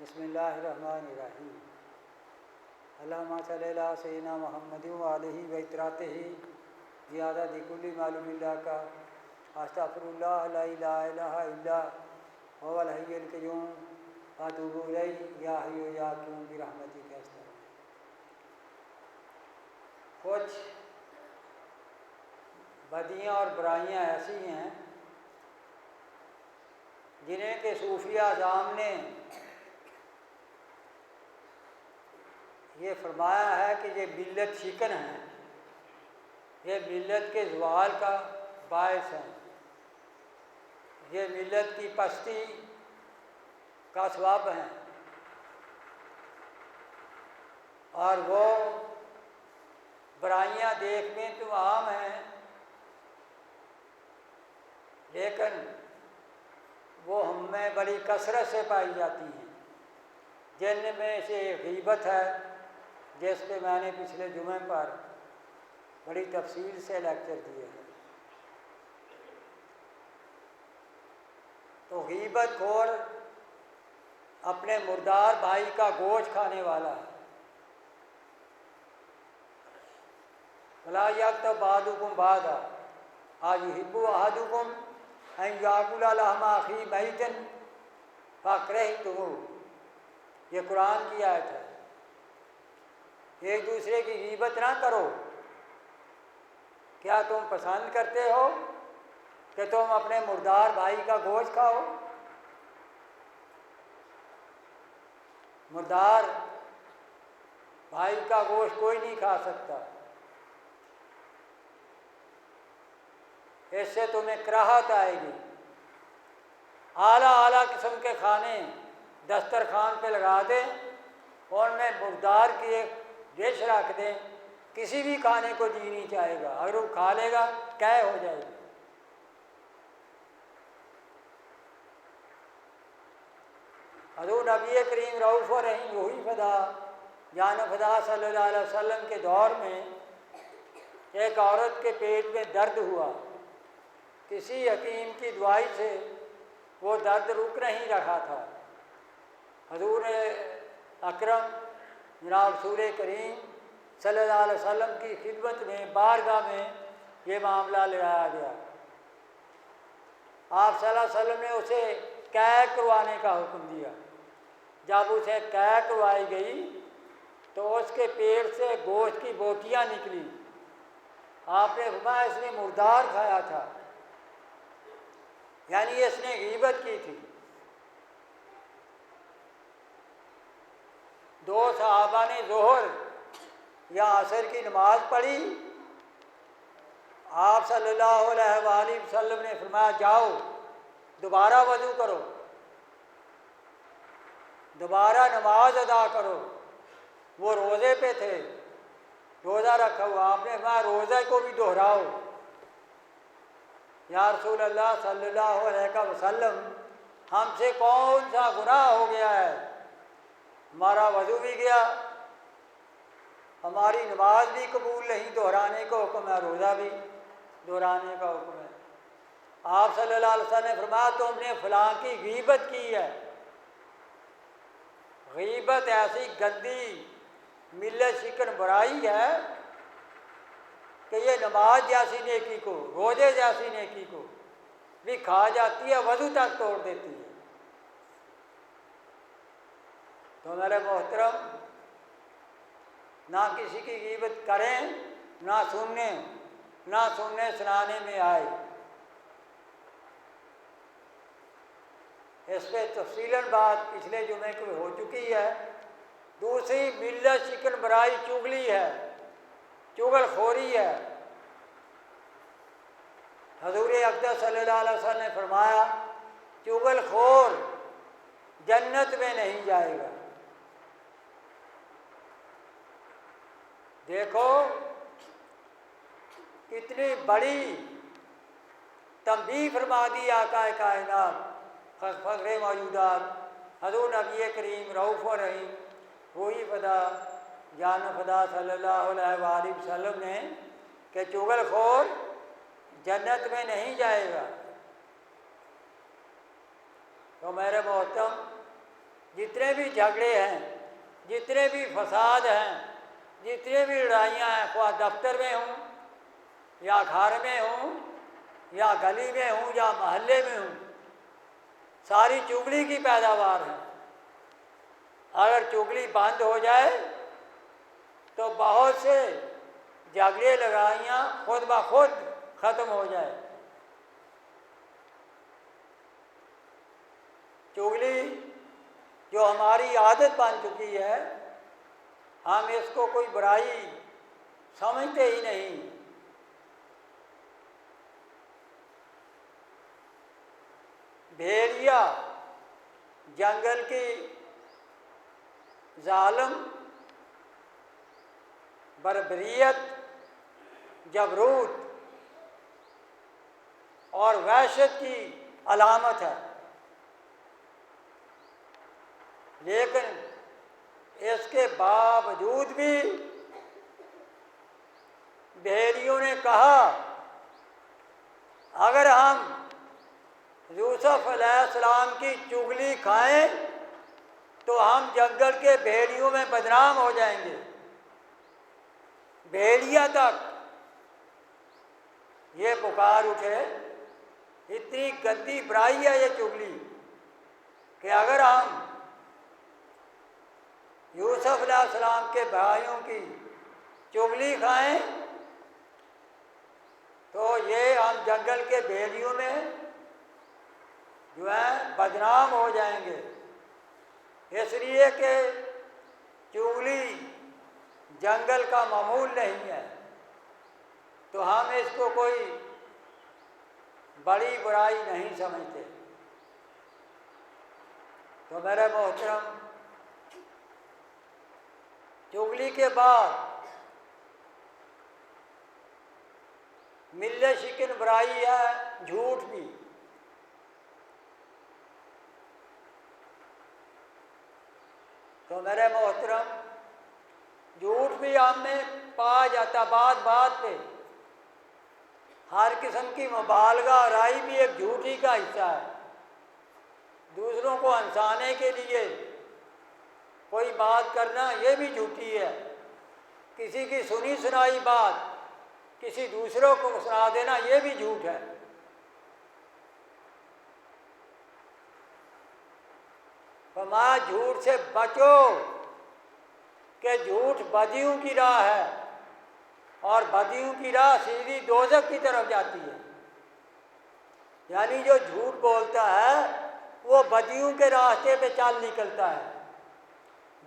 بسم اللہ الرحمن الرحیم اللہم صلی اللہ سیدنا محمد وعلیہ وإطراته زیادہ ذکر معلوم اللہ کا استغفر اللہ لا الہ الا الا هو الحی القیوم واتوب الیہ یا حی یا قیوم برحمتک استغفر۔ کچھ بدیاں اور برائیاں ایسی ہیں جنہیں کہ صوفیہ اعظام نے یہ فرمایا ہے کہ یہ ملت شکن ہیں، یہ ملت کے زوال کا باعث ہیں، یہ ملت کی پستی کا سبب ہیں، اور وہ برائیاں دیکھ میں تو عام ہیں لیکن وہ ہم میں بڑی کثرت سے پائی جاتی ہیں، جن میں سے غیبت ہے جس پہ میں نے پچھلے جمعے پر بڑی تفصیل سے لیکچر دیے ہیں۔ تو غیبت خور اپنے مردار بھائی کا گوشت کھانے والا ہے۔ وَلَا يَغْتَبْ بَعْضُكُمْ بَعْضًا أَيُحِبُّ أَحَدُكُمْ أَنْ يَأْكُلَ لَحْمَ أَخِيهِ مَيْتًا فَكَرِهْتُمُوهُ، یہ قرآن کی آیت ہے۔ ایک دوسرے کی غیبت نہ کرو، کیا تم پسند کرتے ہو کہ تم اپنے مردار بھائی کا گوشت کھاؤ؟ مردار بھائی کا گوشت کوئی نہیں کھا سکتا، اس سے تمہیں کراہت آئے گی۔ اعلیٰ اعلیٰ قسم کے کھانے دسترخوان پہ لگا دیں، ان میں مردار کی ایک ڈش رکھ دیں، کسی بھی کھانے کو جی نہیں چاہے گا، اگر وہ کھا لے گا قے ہو جائے گی۔ حضور نبی کریم رؤوف رحیم روحی فدا جان فدا صلی اللہ علیہ وسلم کے دور میں ایک عورت کے پیٹ میں درد ہوا، کسی حکیم کی دعائی سے وہ درد رک نہیں رہا تھا۔ حضور اکرم جناب رسول کریم صلی اللہ علیہ وسلم کی خدمت میں بارگاہ میں یہ معاملہ لایا گیا۔ آپ صلی اللہ علیہ وسلم نے اسے قے کروانے کا حکم دیا۔ جب اسے قے کروائی گئی تو اس کے پیٹ سے گوشت کی بوٹیاں نکلی۔ آپ نے فرمایا اس نے مردار کھایا تھا، یعنی اس نے غیبت کی تھی۔ دو صحابہ نے ظہر یا عصر کی نماز پڑھی، آپ صلی اللہ علیہ وآلہ وسلم نے فرمایا جاؤ دوبارہ وضو کرو، دوبارہ نماز ادا کرو۔ وہ روزے پہ تھے، روزہ رکھا ہوا، آپ نے فرمایا روزے کو بھی دہراؤ۔ یا رسول اللہ صلی اللہ علیہ وسلم، ہم سے کون سا گناہ ہو گیا ہے؟ ہمارا وضو بھی گیا، ہماری نماز بھی قبول نہیں، دہرانے کا حکم ہے، روزہ بھی دہرانے کا حکم ہے۔ آپ صلی اللہ علیہ وسلم نے فرمایا تم نے فلاں کی غیبت کی ہے۔ غیبت ایسی گندی ملت شکن برائی ہے کہ یہ نماز جیسی نیکی کو، روزے جیسی نیکی کو بھی کھا جاتی ہے، وضو تک توڑ دیتی ہے۔ تو میرے محترم، نہ کسی کی غیبت کریں، نہ سننے سنانے میں آئے۔ اس پہ تفصیلاً بات پچھلے جمعے کو ہو چکی ہے۔ دوسری ملت شکن برائی چغلی ہے، چغل خوری ہے۔ حضور اقدس صلی اللہ علیہ وسلم نے فرمایا چغل خور جنت میں نہیں جائے گا۔ دیکھو کتنی بڑی تنبیہ فرما دی آقا کائنات فخر موجودات حضور نبی کریم رؤوف رحیم روحی فدا جان فدا صلی اللہ علیہ وآلہ وسلم نے کہ چغل خور جنت میں نہیں جائے گا۔ تو میرے محترم، جتنے بھی جھگڑے ہیں، جتنے بھی فساد ہیں، جتنے بھی لڑائیاں ہیں، خواہ دفتر میں ہوں یا گھر میں ہوں یا گلی میں ہوں یا محلے میں ہوں، ساری چغلی کی پیداوار ہے۔ اگر چغلی بند ہو جائے تو بہت سے جھگڑے لڑائیاں خود بخود ختم ہو جائے۔ چغلی جو ہماری عادت بن چکی ہے، ہم اس کو کوئی برائی سمجھتے ہی نہیں۔ بھیڑیا جنگل کی ظالم، بربریت، جبروت اور وحشت کی علامت ہے، لیکن اس کے باوجود بھی بھیڑیوں نے کہا اگر ہم یوسف علیہ السلام کی چغلی کھائیں تو ہم جنگل کے بھیڑیوں میں بدنام ہو جائیں گے۔ بھیڑیا تک یہ پکار اٹھے، اتنی گندی برائی ہے یہ چغلی کہ اگر ہم یوسف علیہ السلام کے بھائیوں کی چغلی کھائیں تو یہ ہم جنگل کے بھیڑیوں میں جو ہے بدنام ہو جائیں گے، اس لیے کہ چغلی جنگل کا معمول نہیں ہے، تو ہم اس کو کوئی بڑی برائی نہیں سمجھتے۔ تو میرے محترم، چغلی کے بعد ملے شکن برائی ہے جھوٹ بھی۔ تو میرے محترم، جھوٹ بھی ہم میں پایا جاتا، بات بات پہ ہر قسم کی مبالغہ آرائی بھی ایک جھوٹ ہی کا حصہ ہے۔ دوسروں کو ہنسانے کے لیے کوئی بات کرنا یہ بھی جھوٹی ہے، کسی کی سنی سنائی بات کسی دوسروں کو سنا دینا یہ بھی جھوٹ ہے۔ فرمایا جھوٹ سے بچو کہ جھوٹ بدیوں کی راہ ہے اور بدیوں کی راہ سیدھی دوزخ کی طرف جاتی ہے۔ یعنی جو جھوٹ بولتا ہے وہ بدیوں کے راستے پہ چل نکلتا ہے،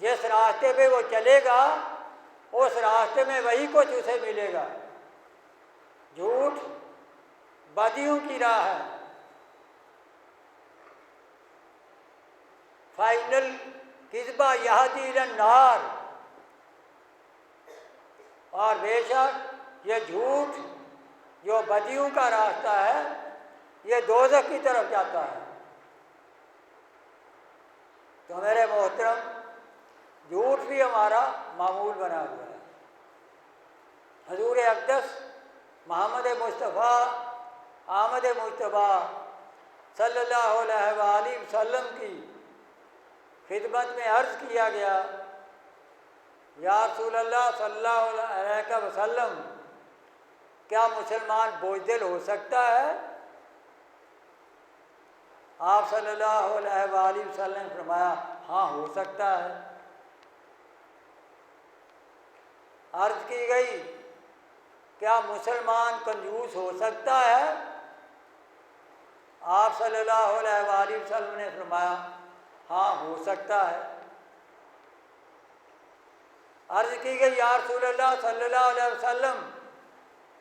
جس راستے پہ وہ چلے گا اس راستے میں وہی کچھ اسے ملے گا۔ جھوٹ بدیوں کی راہ ہے۔ فائنل کذبہ یہدی الی النار، اور بے شک یہ جھوٹ جو بدیوں کا راستہ ہے یہ دوزخ کی طرف جاتا ہے۔ تو میرے محترم، جھوٹ بھی ہمارا معمول بنا ہوا ہے۔ حضور اقدس محمد مصطفیٰ آمد مجتبیٰ صلی اللہ علیہ وآلہ وسلم کی خدمت میں عرض کیا گیا، یا رسول اللہ صلی اللہ علیہ وسلم، کیا مسلمان بزدل ہو سکتا ہے؟ آپ صلی اللہ علیہ وآلہ وسلم نے فرمایا ہاں ہو سکتا ہے۔ عرض کی گئی کیا مسلمان کنجوس ہو سکتا ہے؟ آپ صلی اللہ علیہ وآلہ وسلم نے فرمایا ہاں ہو سکتا ہے۔ عرض کی گئی یا رسول اللہ صلی اللہ علیہ وسلم،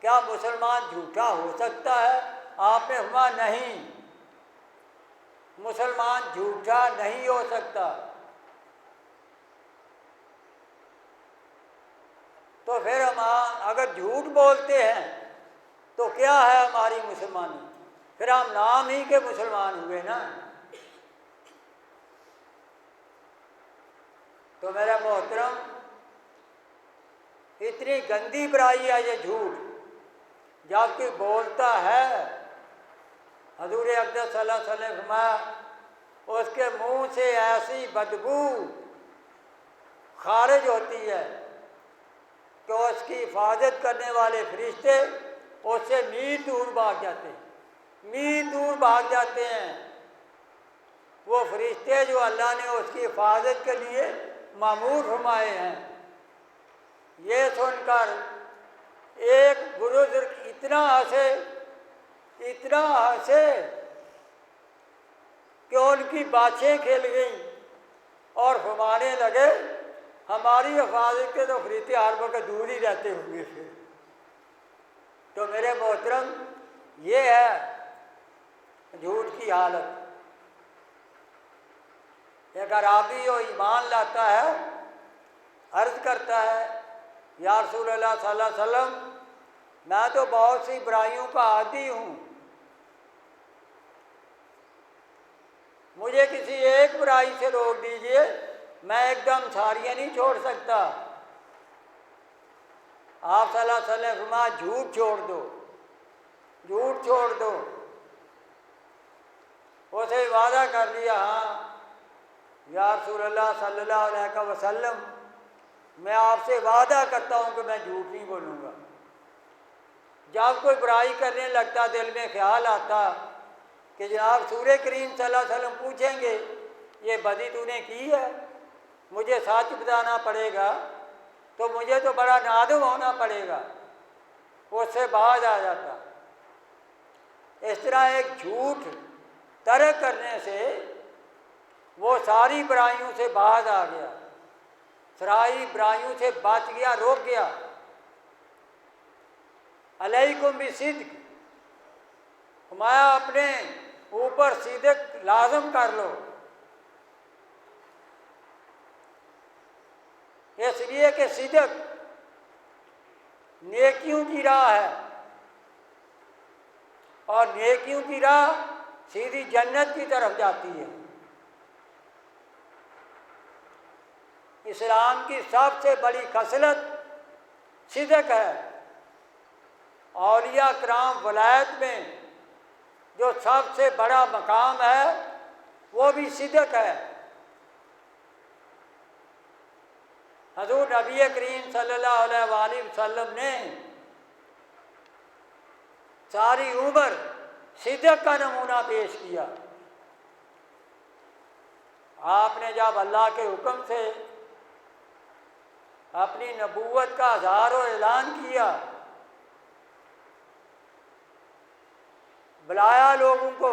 کیا مسلمان جھوٹا ہو سکتا ہے؟ آپ نے فرمایا نہیں، مسلمان جھوٹا نہیں ہو سکتا۔ تو پھر ہم اگر جھوٹ بولتے ہیں تو کیا ہے ہماری مسلمانی؟ پھر ہم نام ہی کے مسلمان ہوئے نا۔ تو میرا محترم، اتنی گندی برائی ہے یہ جھوٹ، جب کہ بولتا ہے حضور اقدس صلی اللہ علیہ وسلم نے فرمایا اس کے منہ سے ایسی بدبو خارج ہوتی ہے کہ اس کی حفاظت کرنے والے فرشتے اس سے میل دور بھاگ جاتے ہیں، میل دور بھاگ جاتے ہیں۔ وہ فرشتے جو اللہ نے اس کی حفاظت کے لیے مامور فرمائے ہیں۔ یہ سن کر ایک بزرگ اتنا ہنسے کہ ان کی باچھیں کھل گئیں اور فرمانے لگے ہماری حفاظت کے تو فرشتے ہر وقت دور ہی رہتے ہوں گے پھر۔ تو میرے محترم، یہ ہے جھوٹ کی حالت۔ اگر آدمی وہ ایمان لاتا ہے، عرض کرتا ہے یا رسول اللہ صلی اللہ علیہ وسلم میں تو بہت سی برائیوں کا عادی ہوں، مجھے کسی ایک برائی سے روک دیجئے، میں ایک دم ساریاں نہیں چھوڑ سکتا۔ آپ صلی اللہ علیہ وسلم فرمایا جھوٹ چھوڑ دو، جھوٹ چھوڑ دو۔ اسے وعدہ کر لیا، ہاں یا رسول اللہ صلی اللہ علیہ وسلم میں آپ سے وعدہ کرتا ہوں کہ میں جھوٹ نہیں بولوں گا۔ جب کوئی برائی کرنے لگتا دل میں خیال آتا کہ جناب رسول کریم صلی اللہ علیہ وسلم پوچھیں گے یہ بدی تو نے کی ہے، مجھے سچ بتانا پڑے گا، تو مجھے تو بڑا نادم ہونا پڑے گا، اس سے باز آ جاتا۔ اس طرح ایک جھوٹ ترک کرنے سے وہ ساری برائیوں سے باز آ گیا، ساری برائیوں سے بچ گیا، روک گیا۔ علیکم بالصدق، فرمایا اپنے اوپر صدق لازم کر لو، اس لیے کہ صدق نیکیوں کی راہ ہے، اور نیکیوں کی راہ سیدھی جنت کی طرف جاتی ہے۔ اسلام کی سب سے بڑی خصلت صدق ہے۔ اولیاء کرام ولایت میں جو سب سے بڑا مقام ہے وہ بھی صدق ہے۔ حضور نبی کریم صلی اللہ علیہ وآلہ وسلم نے ساری عمر صدق کا نمونہ پیش کیا۔ آپ نے جب اللہ کے حکم سے اپنی نبوت کا اظہار و اعلان کیا، بلایا لوگوں کو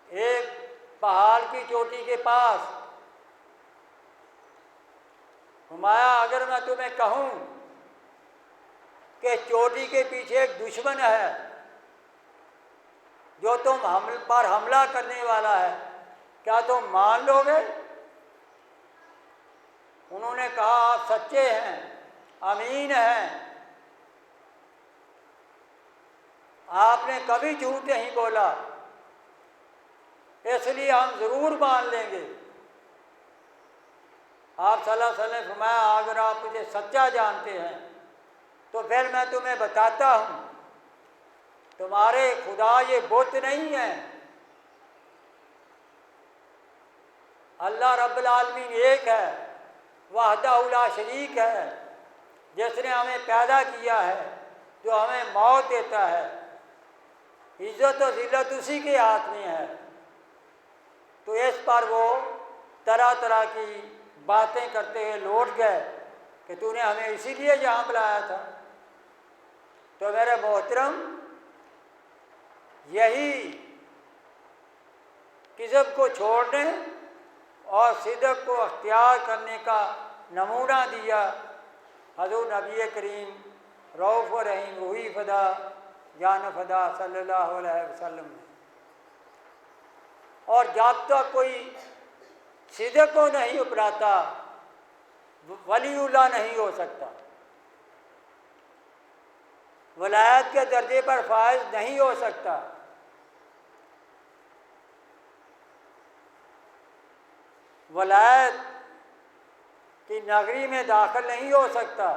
ایک پہاڑ کی چوٹی کے پاس، فرمایا اگر میں تمہیں کہوں کہ چوٹی کے پیچھے ایک دشمن ہے جو تم پر حملہ کرنے والا ہے، کیا تم مان لو گے؟ انہوں نے کہا آپ سچے ہیں، امین ہیں، آپ نے کبھی جھوٹ نہیں بولا، اس لیے ہم ضرور مان لیں گے۔ آپ صلی اللہ علیہ وسلم نے فرمایا اگر آپ مجھے سچا جانتے ہیں تو پھر میں تمہیں بتاتا ہوں، تمہارے خدا یہ بت نہیں ہے، اللہ رب العالمین ایک ہے، وحدہ لا شریک ہے، جس نے ہمیں پیدا کیا ہے، جو ہمیں موت دیتا ہے، عزت و ذلت اسی کے ہاتھ میں ہے۔ تو اس پر وہ طرح طرح کی باتیں کرتے ہوئے لوٹ گئے کہ تو نے ہمیں اسی لیے یہاں بلایا تھا۔ تو میرے محترم، یہی کذب کو چھوڑنے اور صدق کو اختیار کرنے کا نمونہ دیا حضور نبی کریم رؤوف و رحیم روحی فدا جان فدا صلی اللہ علیہ وسلم نے۔ اور جب تک کوئی صدق کو نہیں اپناتا ولی اللہ نہیں ہو سکتا، ولایت کے درجے پر فائز نہیں ہو سکتا۔ ولایت کی نگری میں داخل نہیں ہو سکتا۔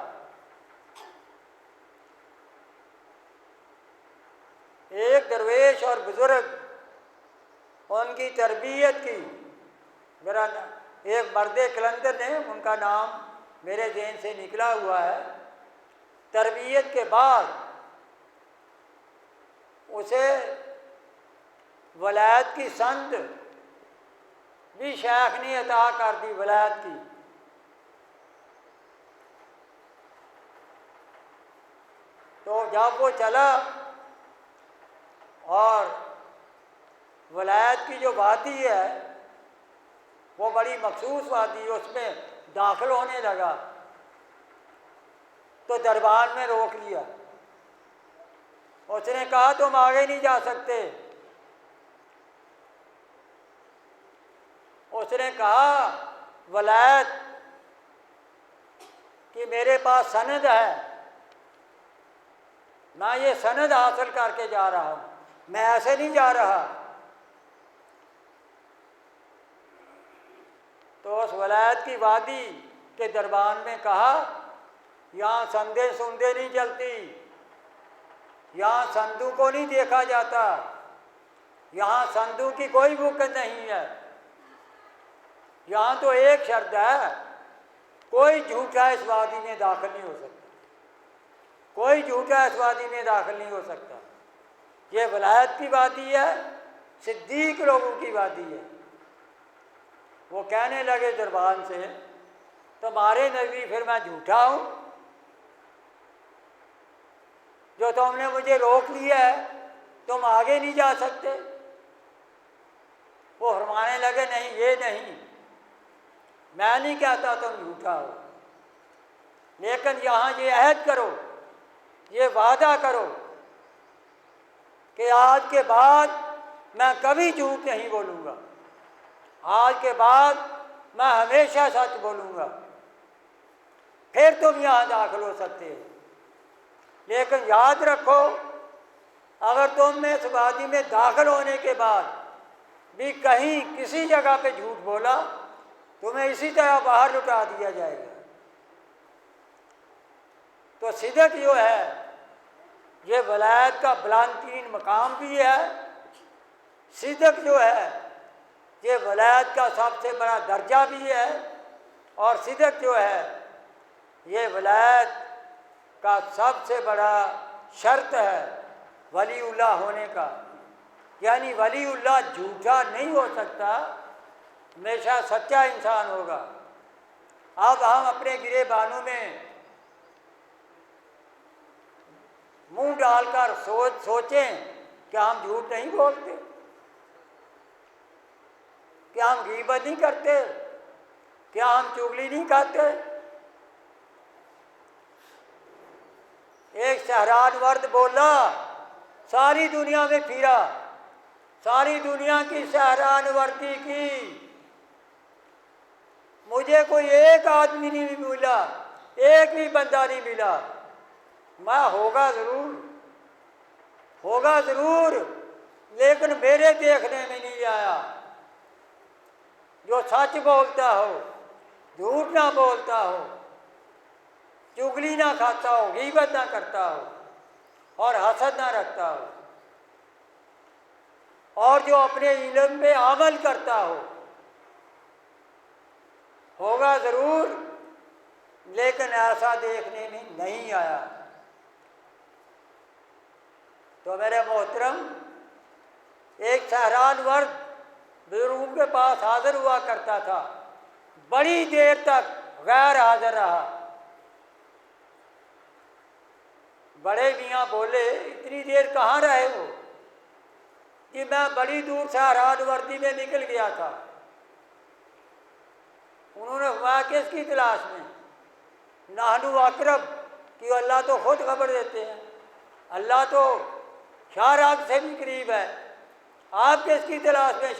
ایک درویش اور بزرگ ان کی تربیت کی. میرا ایک مرد کلندر نے، ان کا نام میرے ذہن سے نکلا ہوا ہے، تربیت کے بعد اسے ولایت کی سند بھی شیخ نے عطا کر دی، ولایت کی. تو جب وہ چلا اور ولایت کی جو وادی ہے وہ بڑی مخصوص وادی ہے، اس میں داخل ہونے لگا تو دربار میں روک لیا. اس نے کہا تم آگے نہیں جا سکتے. اس نے کہا ولایت کہ میرے پاس سند ہے، میں یہ سند حاصل کر کے جا رہا ہوں، میں ایسے نہیں جا رہا. تو اس ولایت کی وادی کے دربان میں کہا یہاں سندیں سندیں نہیں چلتی، یہاں سندوں کو نہیں دیکھا جاتا، یہاں سندوں کی کوئی بکت نہیں ہے. یہاں تو ایک شرط ہے، کوئی جھوٹا اس وادی میں داخل نہیں ہو سکتا، کوئی جھوٹا اس وادی میں داخل نہیں ہو سکتا. یہ ولایت کی وادی ہے، صدیق لوگوں کی وادی ہے. وہ کہنے لگے دربان سے تمہارے نزدیک پھر میں جھوٹا ہوں جو تم نے مجھے روک لیا ہے، تم آگے نہیں جا سکتے؟ وہ فرمانے لگے نہیں، یہ نہیں، میں نہیں کہتا تم جھوٹا ہو، لیکن یہاں یہ عہد کرو، یہ وعدہ کرو کہ آج کے بعد میں کبھی جھوٹ نہیں بولوں گا، آج کے بعد میں ہمیشہ سچ بولوں گا، پھر تم یہاں داخل ہو سکتے ہو. لیکن یاد رکھو اگر تم نے اس وادی میں داخل ہونے کے بعد بھی کہیں کسی جگہ پہ جھوٹ بولا تمہیں اسی طرح باہر لٹا دیا جائے گا. تو صدق جو ہے یہ ولایت کا بلند ترین مقام بھی ہے، صدق جو ہے یہ ولایت کا سب سے بڑا درجہ بھی ہے، اور صدق جو ہے یہ ولایت کا سب سے بڑا شرط ہے ولی اللہ ہونے کا. یعنی ولی اللہ جھوٹا نہیں ہو سکتا، ہمیشہ سچا انسان ہوگا. اب ہم اپنے گرے بانوں میں منہ ڈال کر سوچیں کہ ہم جھوٹ نہیں بولتے، کیا ہم غیبت نہیں کرتے، کیا ہم چغلی نہیں کھاتے. ایک شہران ورد بولا، ساری دنیا میں پھرا، ساری دنیا کی شہران وردی کی، مجھے کوئی ایک آدمی نہیں ملا، ایک بھی بندہ نہیں ملا. میں ہوگا ضرور لیکن میرے دیکھنے میں نہیں آیا جو سچ بولتا ہو، جھوٹ نہ بولتا ہو، چغلی نہ کھاتا ہو، غیبت نہ کرتا ہو اور حسد نہ رکھتا ہو، اور جو اپنے علم پہ عمل کرتا ہو. ہوگا ضرور لیکن ایسا دیکھنے میں نہیں آیا. تو میرے محترم، ایک شہران ورد بزرگوں کے پاس حاضر ہوا کرتا تھا، بڑی دیر تک غیر حاضر رہا. بڑے میاں بولے اتنی دیر کہاں رہے ہو؟ کہ میں بڑی دور شہران وردی میں نکل گیا تھا. انہوں نے فرمایا کس کی تلاش میں؟ نحنو اقرب، کہ اللہ تو خود خبر دیتے ہیں، اللہ تو شہران سے بھی قریب ہے، آپ کس کی تلاش میں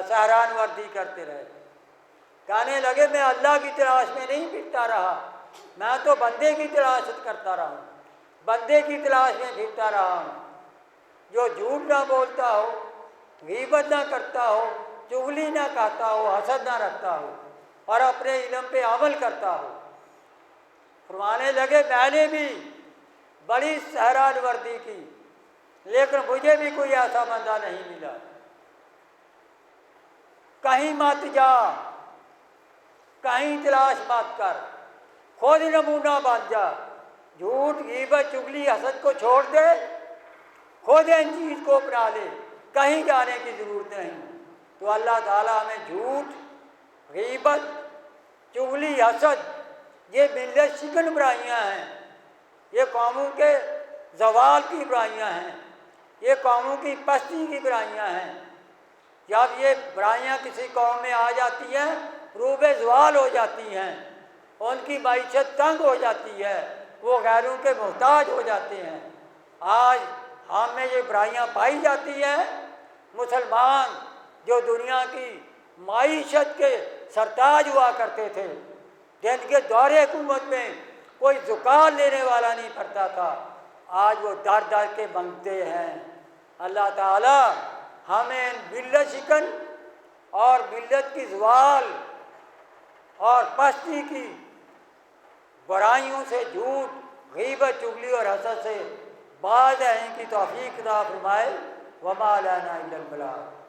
شہران وردی کرتے رہے؟ کہنے لگے میں اللہ کی تلاش میں نہیں پھرتا رہا، میں تو بندے کی تلاش کرتا رہا ہوں، بندے کی تلاش میں پھرتا رہا ہوں جو جھوٹ نہ بولتا ہو، غیبت نہ کرتا ہو، چغلی نہ کھاتا ہو، حسد نہ رکھتا ہو اور اپنے علم پہ عمل کرتا ہو. فرمانے لگے میں نے بھی بڑی شہران وردی کی لیکن مجھے بھی کوئی ایسا بندہ نہیں ملا. کہیں مت جا، کہیں تلاش مت کر، خود نمونہ بن جا، جھوٹ غیبت چگلی حسد کو چھوڑ دے، خود ان چیز کو اپنا لے، کہیں جانے کی ضرورت نہیں۔ تو اللہ تعالیٰ ہمیں جھوٹ، غیبت، چگلی، حسد، یہ ملت شکن برائیاں ہیں، یہ قوموں کے زوال کی برائیاں ہیں، یہ قوموں کی پستی کی برائیاں ہیں۔ جب یہ برائیاں کسی قوم میں آ جاتی ہیں، روب زوال ہو جاتی ہیں، ان کی معیشت تنگ ہو جاتی ہے، وہ غیروں کے محتاج ہو جاتے ہیں۔ آج ہم میں یہ برائیاں پائی جاتی ہیں۔ مسلمان جو دنیا کی معیشت کے سرتاج ہوا کرتے تھے، جن کے دور حکومت میں کوئی زکات لینے والا نہیں پڑتا تھا، آج وہ در در کے منگتے ہیں۔ اللہ تعالی ہمیں ملت شکن اور ملت کی زوال اور پستی کی برائیوں سے، جھوٹ، غیبت، چگلی اور حسد سے باز رہنے کی توفیق عطا فرمائے۔ وما لنا الا البلاغ۔